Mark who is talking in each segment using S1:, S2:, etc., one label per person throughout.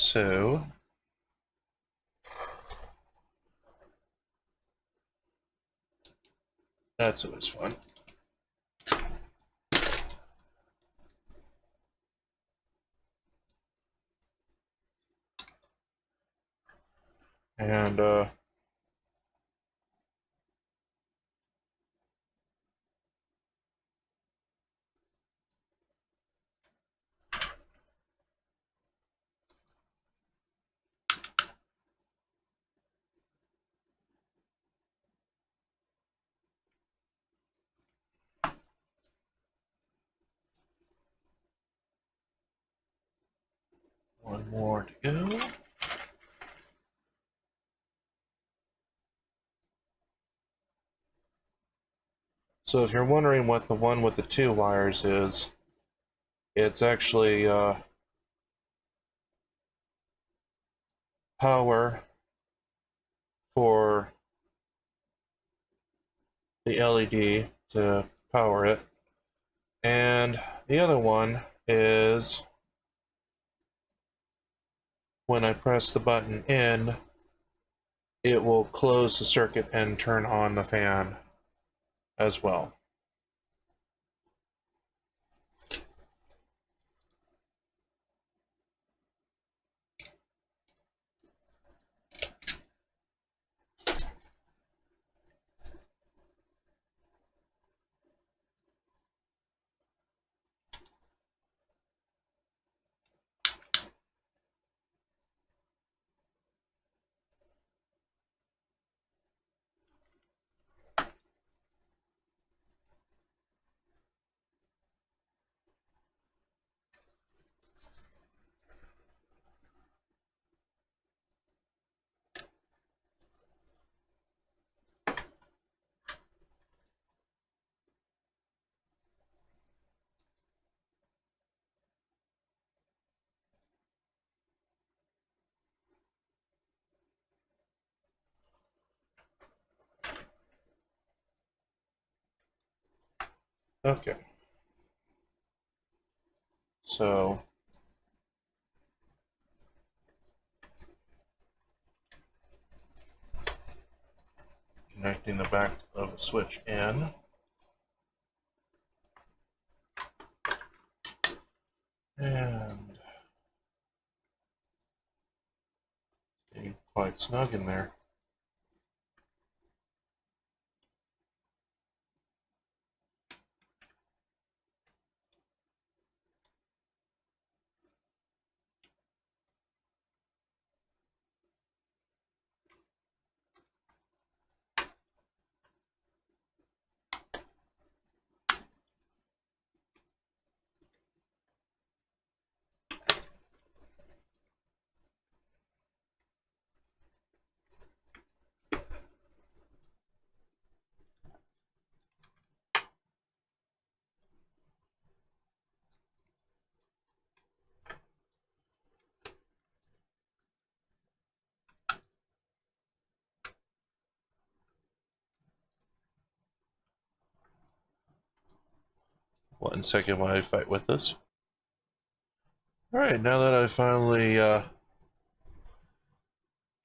S1: So that's always fun. And one more to go. So if you're wondering what the one with the two wires is, it's actually power for the LED to power it. And the other one is when I press the button in, it will close the circuit and turn on the fan as well. Okay. So connecting the back of the switch in. And getting quite snug in there. One second while I fight with this. Alright, now that I finally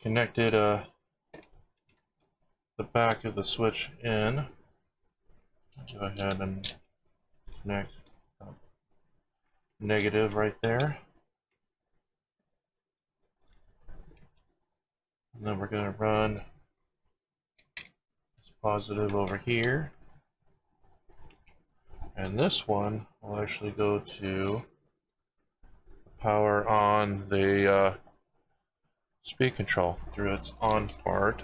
S1: connected the back of the switch in, I'll go ahead and connect negative right there. And then we're going to run this positive over here. And this one will actually go to power on the speed control through its on part.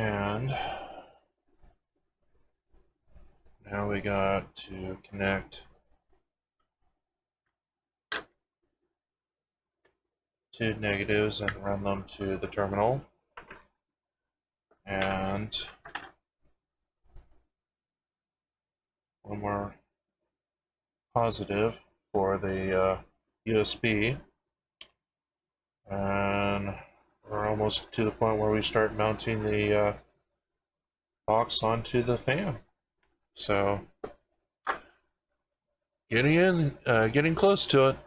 S1: And now we got to connect two negatives and run them to the terminal. And one more positive for the USB. And we're almost to the point where we start mounting the box onto the fan. So getting close to it.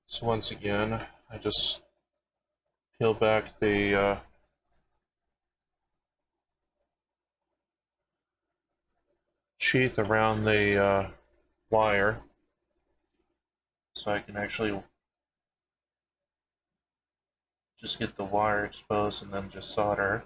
S1: So once again, I just peel back the sheath around the wire so I can actually just get the wire exposed and then just solder.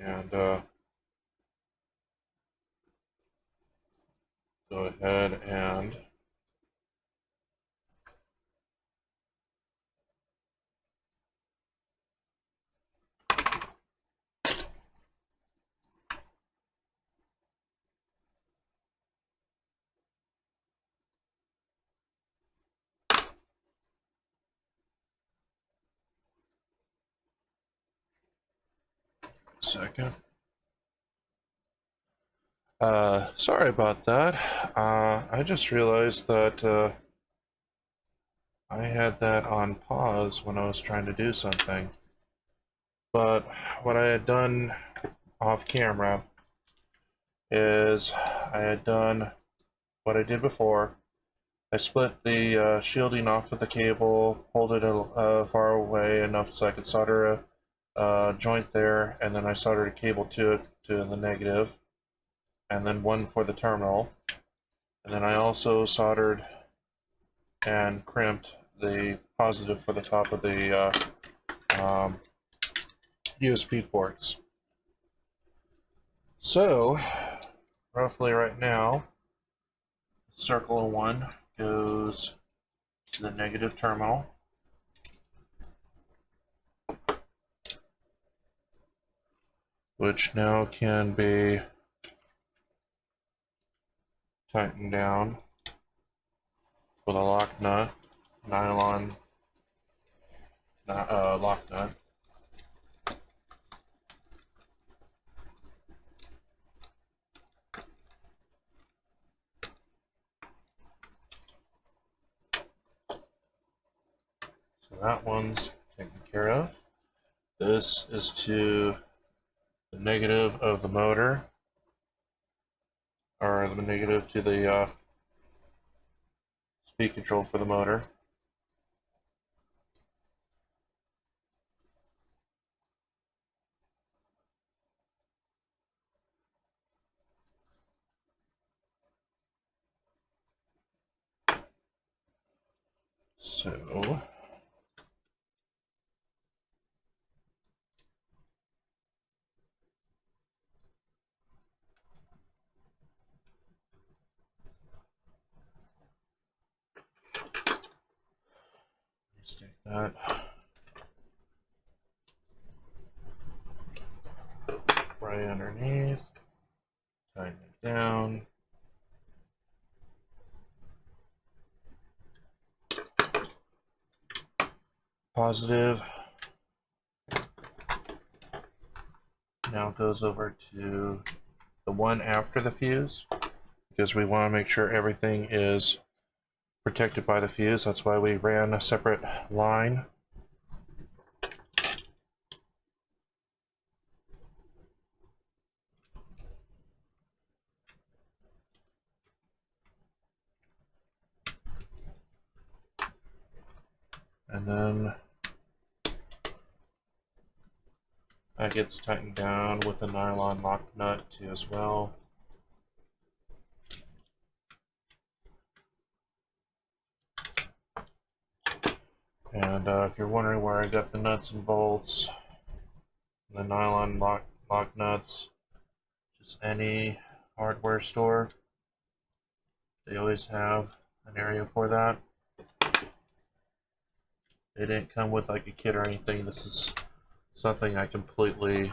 S1: And go ahead and second. Sorry about that. I just realized that I had that on pause when I was trying to do something. But what I had done off camera is I had done what I did before. I split the shielding off of the cable, pulled it far away enough so I could solder a joint there, and then I soldered a cable to it, to the negative, and then one for the terminal. And then I also soldered and crimped the positive for the top of the USB ports. So, roughly right now, circle of one goes to the negative terminal. Which now can be tightened down with a lock nut, nylon lock nut. So that one's taken care of. This is to the negative of the motor, or the negative to the speed control for the motor. So Stick that right underneath, tighten it down. Positive. Now goes over to the one after the fuse, because we want to make sure everything is protected by the fuse. That's why we ran a separate line. And then that gets tightened down with the nylon lock nut too as well. And if you're wondering where I got the nuts and bolts, the nylon lock nuts, just any hardware store, they always have an area for that. They didn't come with like a kit or anything. This is something I completely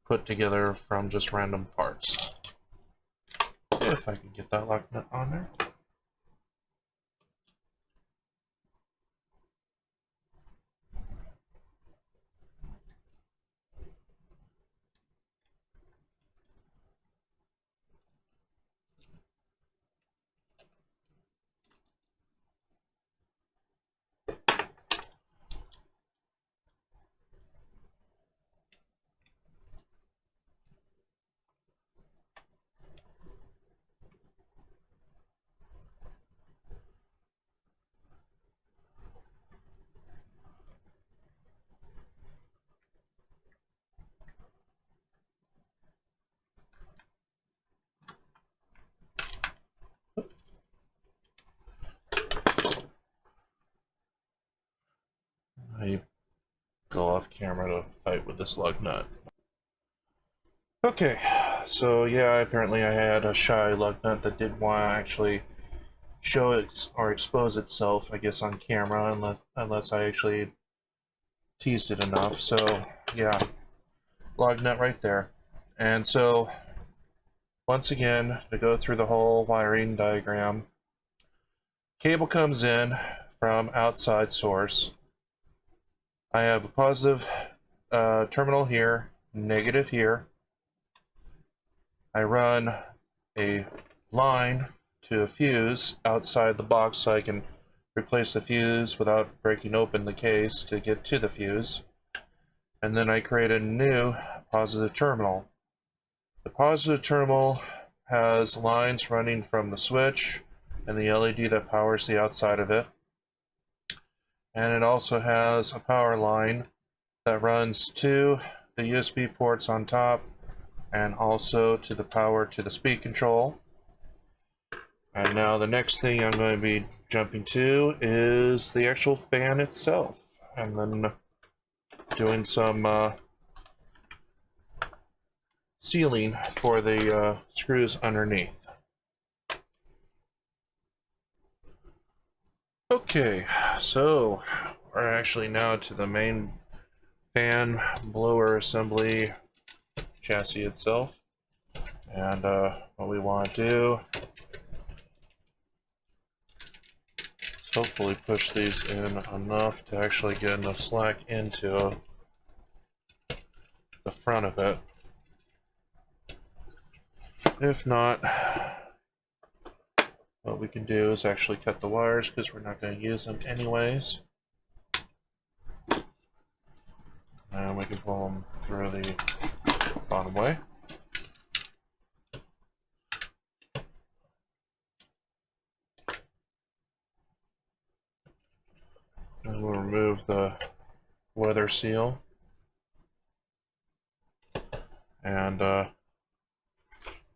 S1: put together from just random parts. If I can get that lock nut on there. I go off camera to fight with this lug nut. Okay, so yeah, apparently I had a shy lug nut that didn't want to actually show it or expose itself, I guess, on camera unless I actually teased it enough. So yeah, lug nut right there. And so once again, to go through the whole wiring diagram, cable comes in from outside source. I have a positive terminal here, negative here. I run a line to a fuse outside the box so I can replace the fuse without breaking open the case to get to the fuse. And then I create a new positive terminal. The positive terminal has lines running from the switch and the LED that powers the outside of it. And it also has a power line that runs to the USB ports on top and also to the power to the speed control. And now the next thing I'm going to be jumping to is the actual fan itself, and then doing some sealing for the screws underneath. Okay, so we're actually now to the main fan blower assembly chassis itself. And what we want to do is hopefully push these in enough to actually get enough slack into the front of it. If not, what we can do is actually cut the wires because we're not going to use them anyways. And we can pull them through the bottom way. And we'll remove the weather seal. And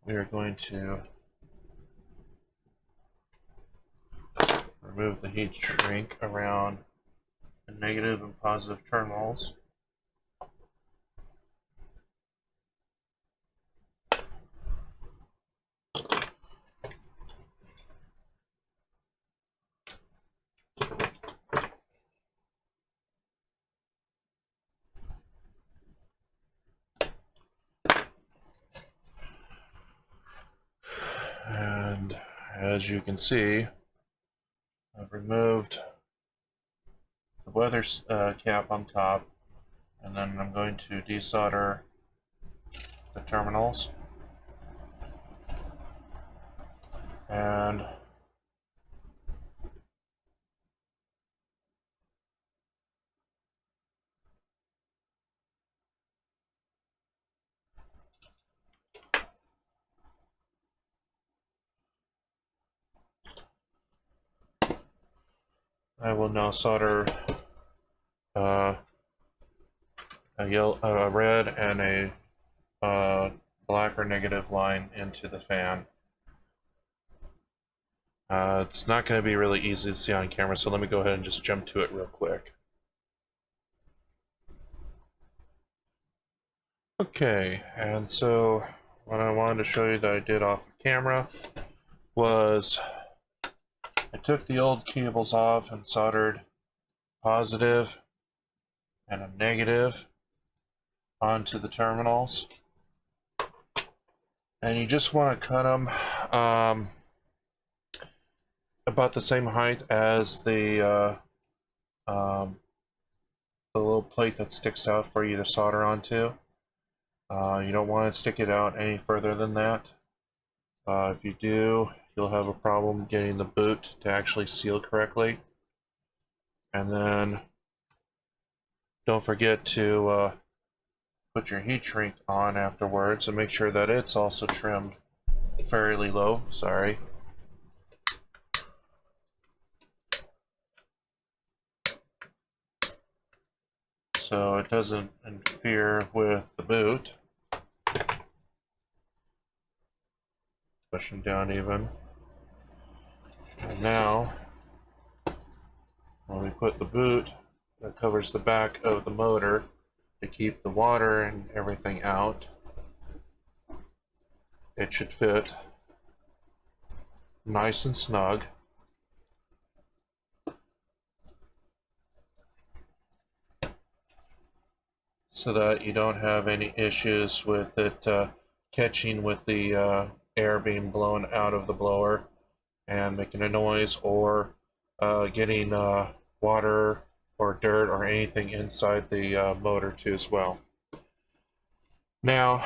S1: we are going to remove the heat shrink around the negative and positive terminals. as you can see, I've removed the weather cap on top, and then I'm going to desolder the terminals. And I will now solder a red and a black or negative line into the fan. It's not going to be really easy to see on camera, so let me go ahead and just jump to it real quick. Okay, and so what I wanted to show you that I did off camera was I took the old cables off and soldered positive and a negative onto the terminals. And you just want to cut them about the same height as the little plate that sticks out for you to solder onto. You don't want to stick it out any further than that. If you do, you'll have a problem getting the boot to actually seal correctly. And then don't forget to put your heat shrink on afterwards and make sure that it's also trimmed fairly low. Sorry. So it doesn't interfere with the boot. Push them down even. And now, when we put the boot that covers the back of the motor to keep the water and everything out, it should fit nice and snug. So that you don't have any issues with it catching with the air being blown out of the blower and making a noise, or getting water or dirt or anything inside the motor too as well. Now,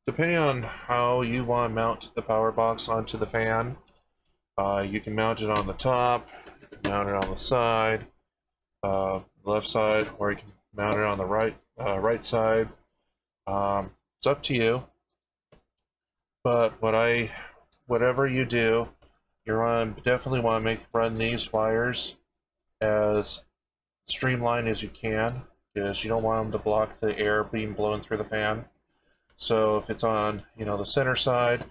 S1: depending on how you want to mount the power box onto the fan, you can mount it on the top, you can mount it on the side, left side, or you can mount it on the right side. It's up to you. But whatever you do, you definitely want to run these wires as streamlined as you can, because you don't want them to block the air being blown through the fan. So if it's on, the center side,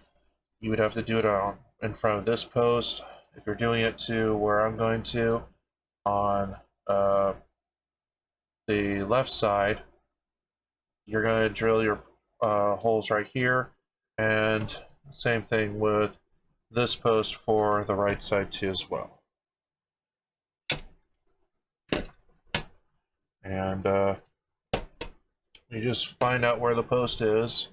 S1: you would have to do it in front of this post. If you're doing it to where I'm going to, on the left side, you're going to drill your holes right here, and same thing with this post for the right side too as well. And you just find out where the post is,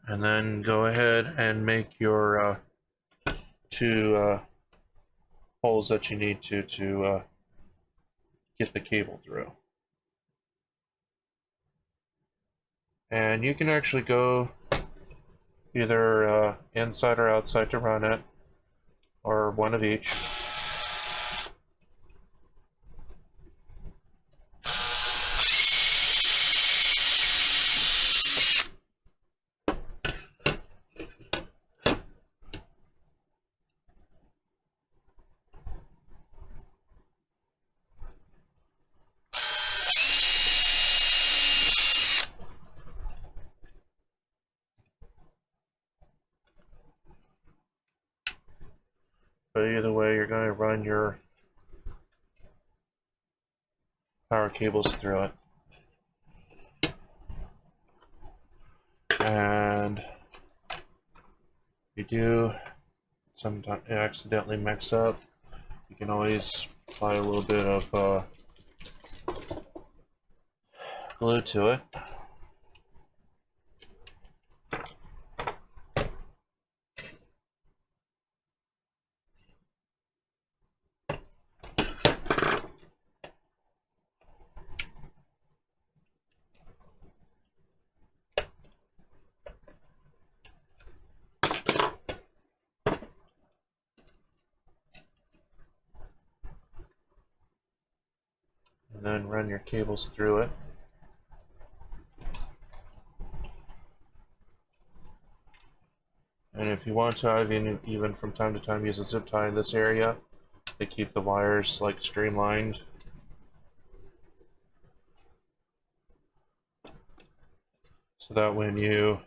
S1: and then go ahead and make your two holes that you need to get the cable through. And you can actually go either inside or outside to run it, or one of each. But either way, you're going to run your power cables through it. And you do sometimes accidentally mix up, you can always apply a little bit of glue to it. then run your cables through it. And if you want to, even from time to time use a zip tie in this area to keep the wires like streamlined. So that when you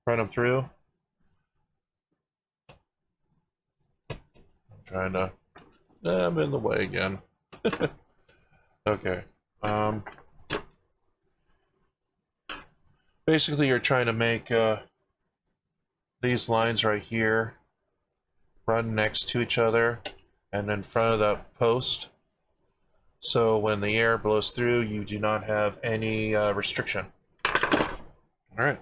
S1: run them through, I'm trying to, I'm in the way again. Okay. Basically, you're trying to make these lines right here run next to each other and in front of the post. So when the air blows through, you do not have any restriction. All right.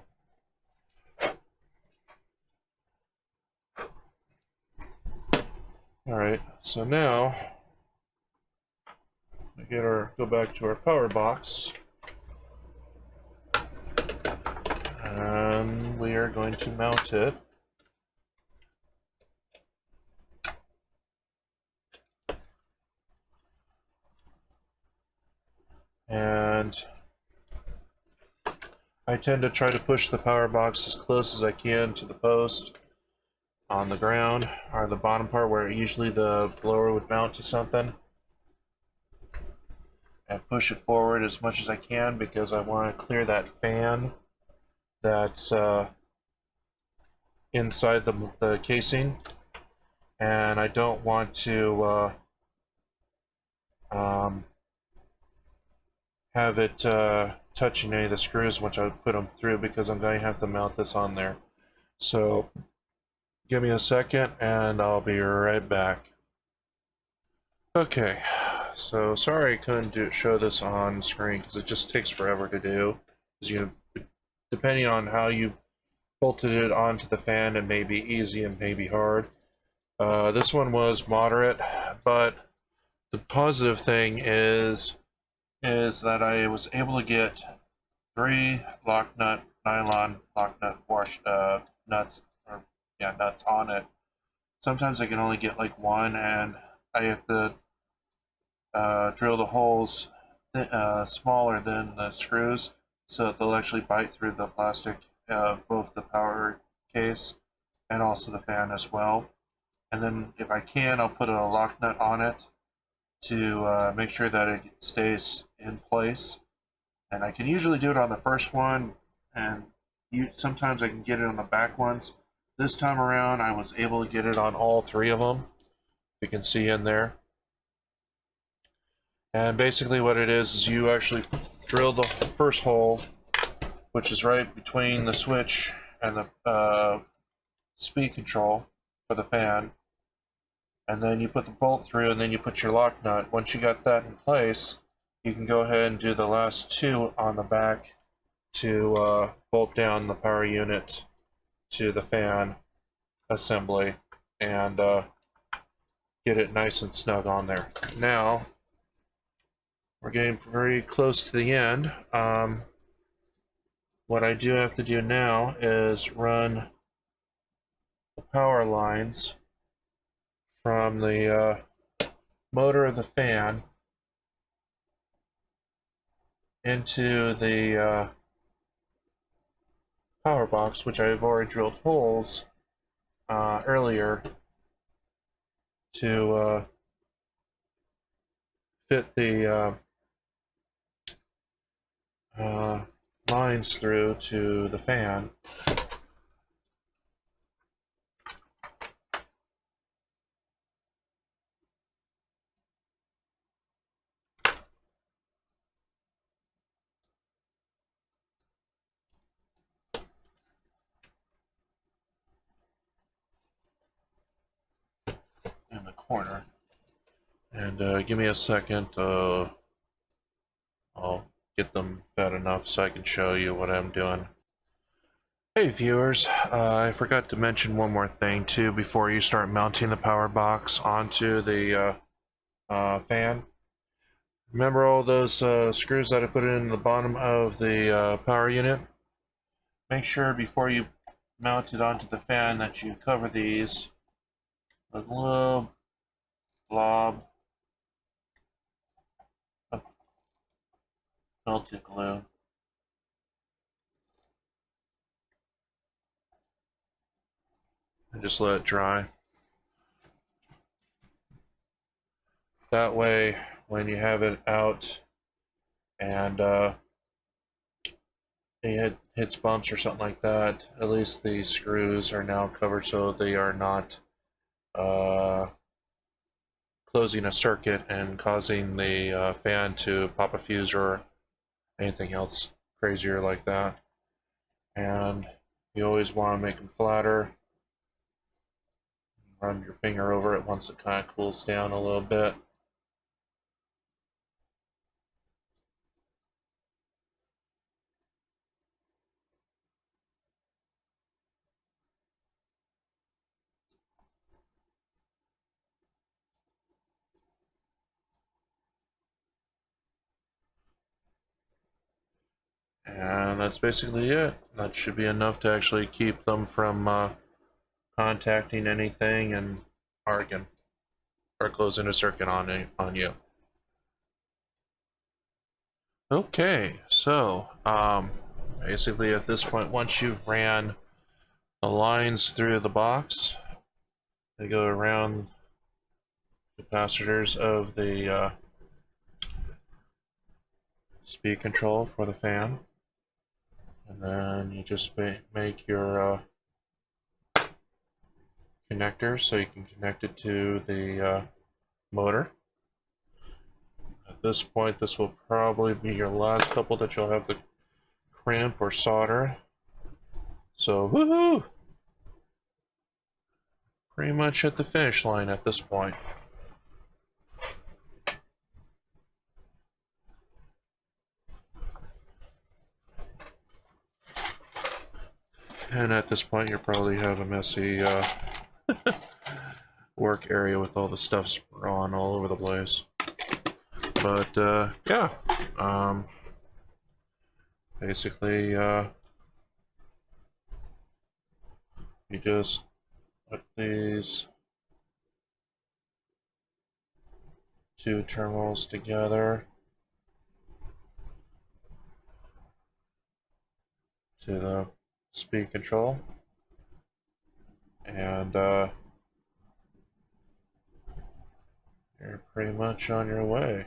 S1: All right. So now we go back to our power box, and we are going to mount it. And I tend to try to push the power box as close as I can to the post on the ground, or the bottom part where usually the blower would mount to something, and push it forward as much as I can because I want to clear that fan that's inside the casing, and I don't want to have it touching any of the screws once I put them through, because I'm going to have to mount this on there. So give me a second and I'll be right back. Okay, so sorry I couldn't show this on screen because it just takes forever to do. Because depending on how you bolted it onto the fan, it may be easy and may be hard. This one was moderate, but the positive thing is that I was able to get 3 lock nut nylon lock nut nuts on it. Sometimes I can only get like 1, and I have to drill the holes smaller than the screws so that they'll actually bite through the plastic of both the power case and also the fan as well. And then if I can, I'll put a lock nut on it to make sure that it stays in place. And I can usually do it on the first one, and sometimes I can get it on the back ones. This time around, I was able to get it on all 3 of them. You can see in there. And basically what it is you actually drill the first hole, which is right between the switch and the speed control for the fan. And then you put the bolt through, and then you put your lock nut. Once you got that in place, you can go ahead and do the last 2 on the back to bolt down the power unit to the fan assembly and get it nice and snug on there. Now, we're getting very close to the end. What I do have to do now is run the power lines from the motor of the fan into the power box, which I've already drilled holes earlier to fit the lines through to the fan. In the corner. And give me a second. I'll get them fed enough so I can show you what I'm doing. Hey viewers, I forgot to mention one more thing too before you start mounting the power box onto the fan. Remember all those screws that I put in the bottom of the power unit? Make sure before you mount it onto the fan that you cover these with a little blob melted glue. And just let it dry. That way, when you have it out and it hits bumps or something like that, at least the screws are now covered so they are not uh, closing a circuit and causing the fan to pop a fuse or anything else crazier like that. And you always want to make them flatter. Run your finger over it once it kind of cools down a little bit. And that's basically it. That should be enough to actually keep them from contacting anything and arcing or closing a circuit on you. Okay, so basically at this point, once you've ran the lines through the box, they go around the capacitors of the speed control for the fan, and then you just make your connector so you can connect it to the motor. At this point, this will probably be your last couple that you'll have to crimp or solder. So, woohoo! Pretty much at the finish line at this point. And at this point, you probably have a messy work area with all the stuff sprawn all over the place. But yeah, basically, you just put these two terminals together to the speed control, and you're pretty much on your way.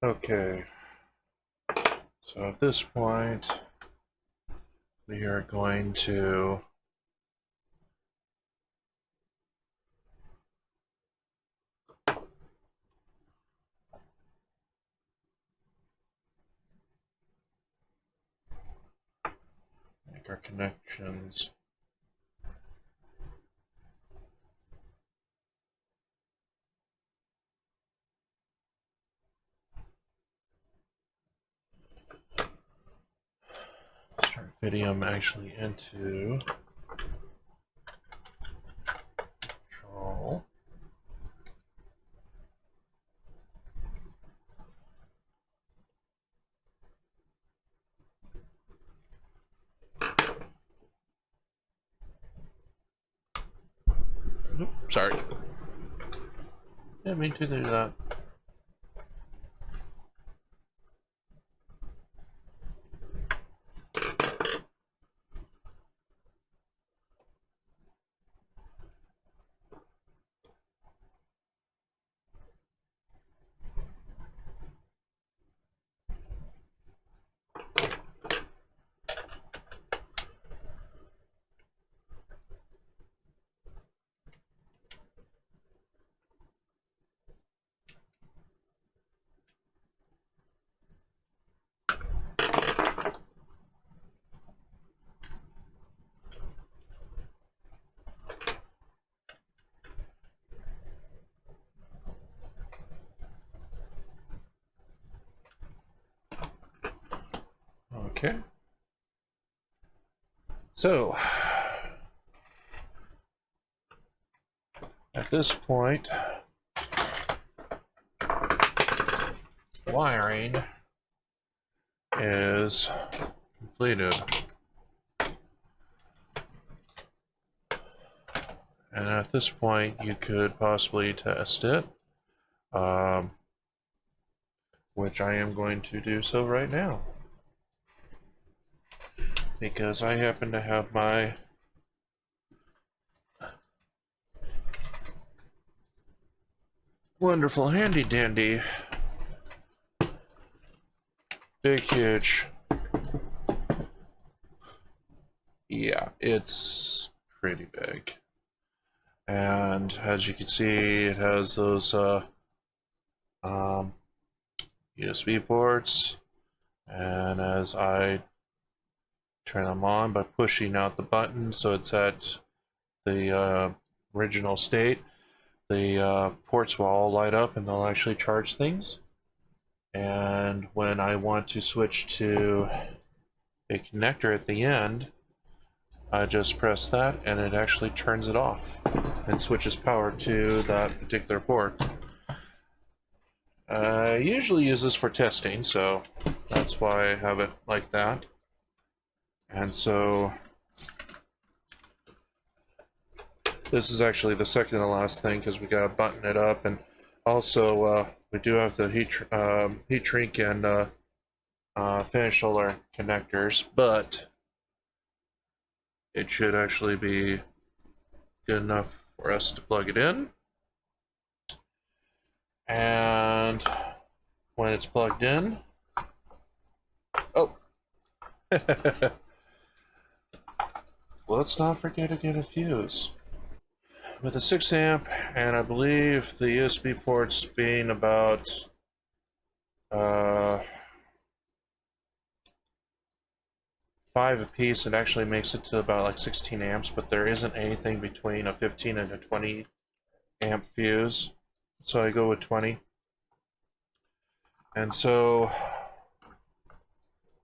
S1: Okay, So at this point, we are going to make our connections. Start Fidium actually into control. Nope, sorry. Didn't mean to do that. Okay. So, at this point, wiring is completed. And at this point, you could possibly test it, which I am going to do so right now. Because I happen to have my wonderful handy dandy big huge, yeah, it's pretty big, and as you can see it has those USB ports, and as I turn them on by pushing out the button so it's at the original state, the ports will all light up and they'll actually charge things. And when I want to switch to a connector at the end, I just press that and it actually turns it off and switches power to that particular port. I usually use this for testing, so that's why I have it like that. And so this is actually the second to last thing because we gotta button it up, and also we do have the heat shrink and finish solar connectors, but it should actually be good enough for us to plug it in. And when it's plugged in, oh, let's not forget to get a fuse. With a 6 amp, and I believe the USB ports being about 5 apiece, it actually makes it to about like 16 amps, but there isn't anything between a 15 and a 20 amp fuse, so I go with 20. And so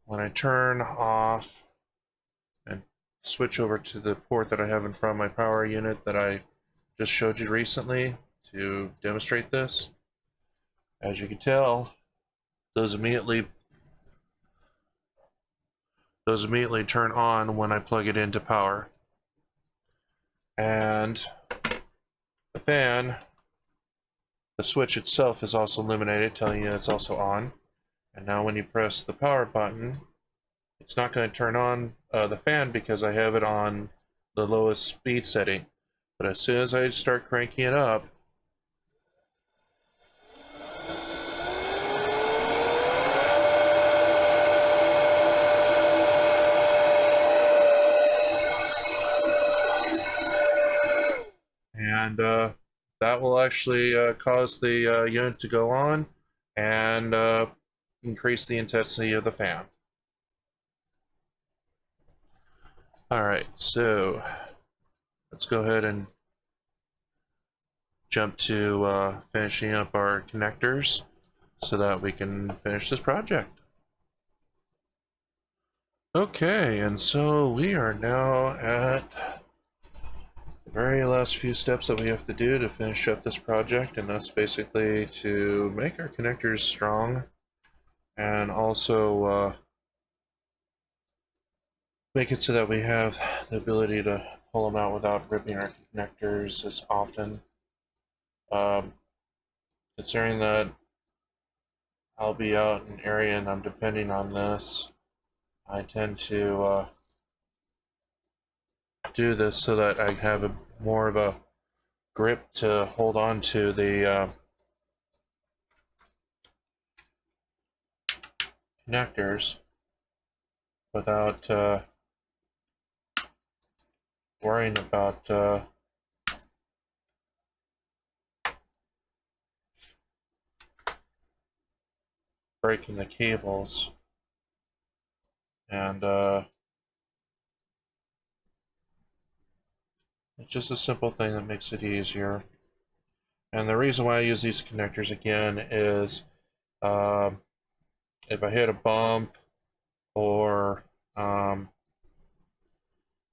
S1: when I turn off and switch over to the port that I have in front of my power unit that I just showed you recently to demonstrate this, as you can tell, those immediately turn on when I plug it into power. And the fan, the switch itself is also illuminated, telling you it's also on. And now when you press the power button, it's not going to turn on the fan because I have it on the lowest speed setting. But as soon as I start cranking it up, and that will actually cause the unit to go on and increase the intensity of the fan. Alright, so let's go ahead and jump to finishing up our connectors so that we can finish this project. Okay, and so we are now at the very last few steps that we have to do to finish up this project, and that's basically to make our connectors strong and also make it so that we have the ability to pull them out without ripping our connectors as often. Considering that I'll be out in an area and I'm depending on this, I tend to do this so that I have more of a grip to hold on to the connectors without worrying about breaking the cables. And it's just a simple thing that makes it easier. And the reason why I use these connectors again is if I hit a bump or I'm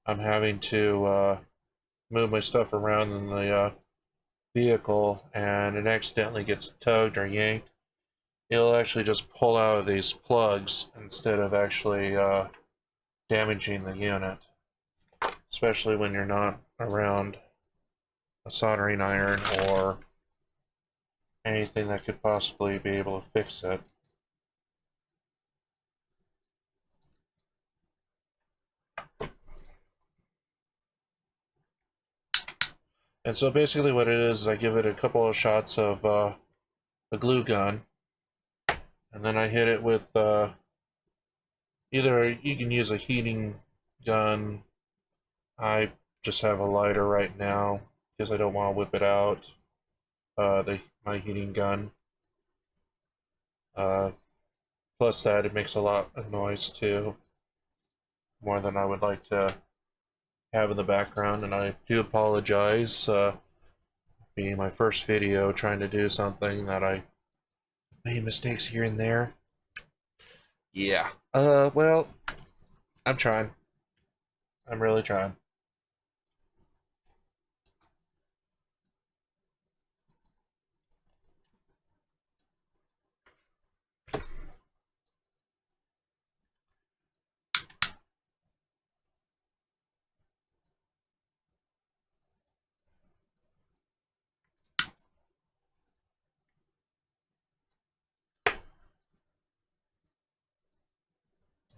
S1: having to move my stuff around in the vehicle and it accidentally gets tugged or yanked, it'll actually just pull out of these plugs instead of actually damaging the unit, especially when you're not around a soldering iron or anything that could possibly be able to fix it. And so basically what it is I give it a couple of shots of the glue gun, and then I hit it with either you can use a heating gun. I just have a lighter right now because I don't want to whip it out. My heating gun. Plus that it makes a lot of noise too, more than I would like to have in the background, and I do apologize. Being my first video trying to do something that I made mistakes here and there. Yeah. Well, I'm trying. I'm really trying.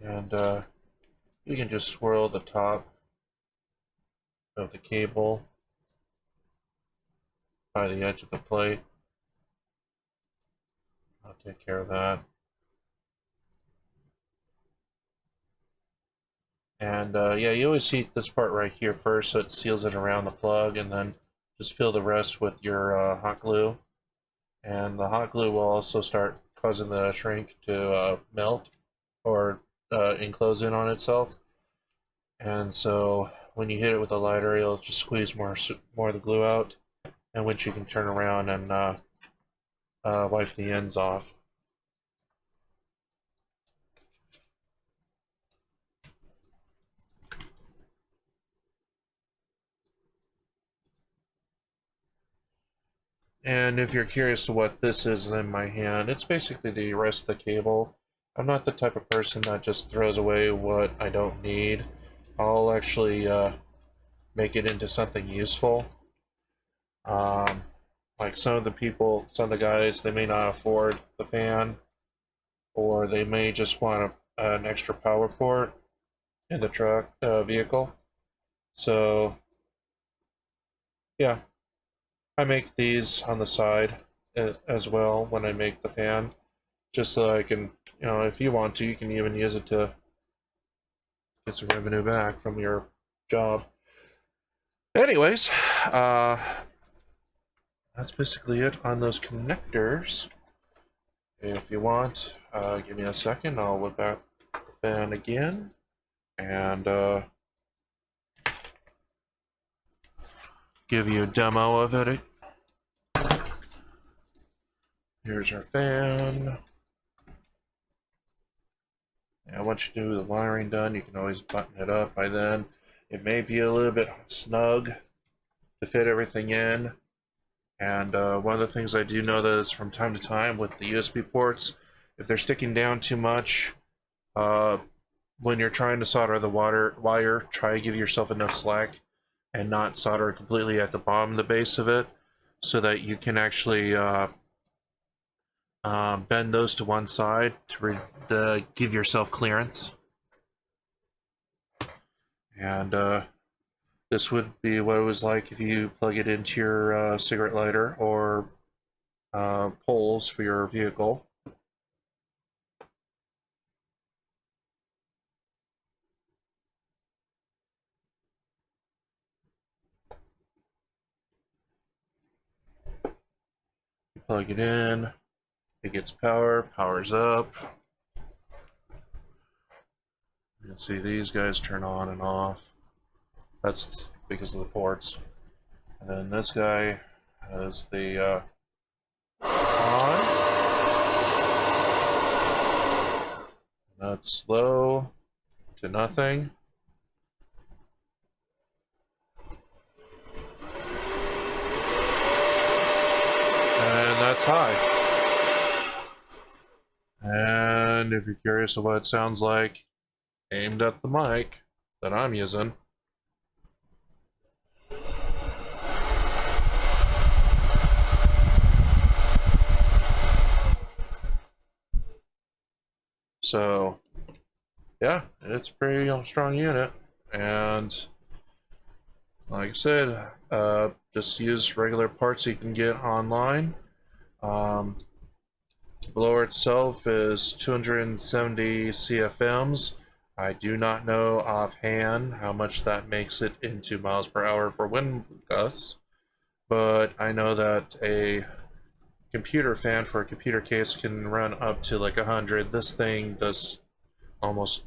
S1: And you can just swirl the top of the cable by the edge of the plate. I'll take care of that. And yeah, you always heat this part right here first so it seals it around the plug, and then just fill the rest with your hot glue. And the hot glue will also start causing the shrink to melt or enclose in on itself. And so when you hit it with a lighter, it'll just squeeze more of the glue out, and which you can turn around and wipe the ends off. And if you're curious to what this is in my hand, it's basically the rest of the cable. I'm not the type of person that just throws away what I don't need. I'll actually make it into something useful. Um, like some of the guys, they may not afford the fan, or they may just want an extra power port in the truck vehicle. So yeah, I make these on the side as well when I make the fan, just so I can, if you want to, you can even use it to get some revenue back from your job. Anyways, that's basically it on those connectors. If you want, give me a second, I'll whip out the fan again, and give you a demo of it. Here's our fan. And once you do the wiring done, you can always button it up by then. It may be a little bit snug to fit everything in. And one of the things I do notice from time to time with the USB ports, if they're sticking down too much, when you're trying to solder the wire, try to give yourself enough slack and not solder completely at the bottom of the base of it, so that you can actually bend those to one side to give yourself clearance. And this would be what it was like if you plug it into your cigarette lighter or poles for your vehicle. You plug it in, it gets power, powers up. You can see these guys turn on and off. That's because of the ports. And then this guy has the on. That's low to nothing. And that's high. And if you're curious of what it sounds like, aimed at the mic that I'm using. So, yeah, it's a pretty strong unit, and like I said, just use regular parts you can get online. The blower itself is 270 CFMs. I do not know offhand how much that makes it into miles per hour for wind gusts, but I know that a computer fan for a computer case can run up to like 100. This thing does almost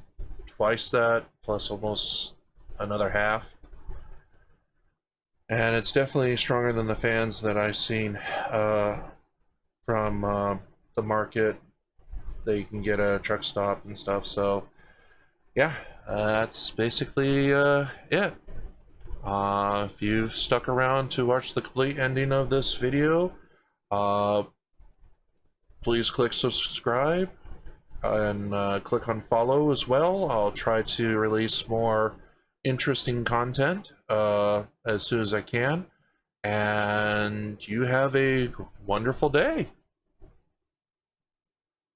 S1: twice that, plus almost another half. And it's definitely stronger than the fans that I've seen from the market that you can get at a truck stop and stuff. So yeah, that's basically it. If you've stuck around to watch the complete ending of this video, please click subscribe and click on follow as well. I'll try to release more interesting content as soon as I can. And you have a wonderful day.